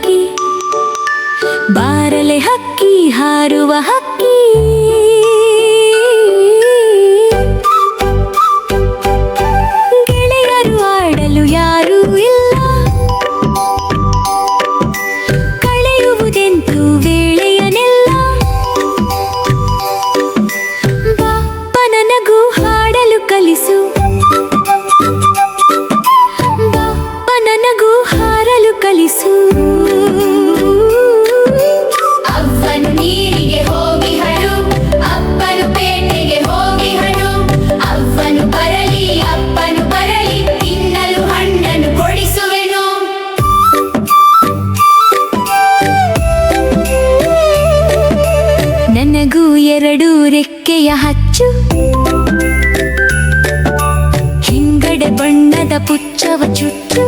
ಹಕ್ಕಿ ಬಾರಲೆ ಹಕ್ಕಿ ಹಾರುವ ಹಕ್ಕಿ ಗೆಳೆಯರು ಆಡಲು ಯಾರೂ ಇಲ್ಲ ಕಳೆಯುವುದೆಂತೂ ವೇಳೆಯನೆಲ್ಲ ಬಾಪ್ಪ ನನಗೂ ಹಾಡಲು ಕಲಿಸು ಬಾಪ್ಪ ನನಗೂ ಹಾರಲು ಕಲಿಸು ಅವ್ವನು ನೀರಿಗೆ ಹೋಗಿಹಳು ಅಪ್ಪನು ಪೇಟೆಗೆ ಹೋಗಿಹಳು ಅವ್ವನು ಬರಲಿ ಅಪ್ಪನು ಬರಲಿ ತಿನ್ನಲು ಹಣ್ಣನ್ನು ಕೊಡಿಸುವೆನು ನನಗೂ 2 ರೆಕ್ಕೆಯ ಹಚ್ಚು ಹಿಂಗಡೆ ಬಣ್ಣದ ಪುಚ್ಚವ ಚುಟ್ಟು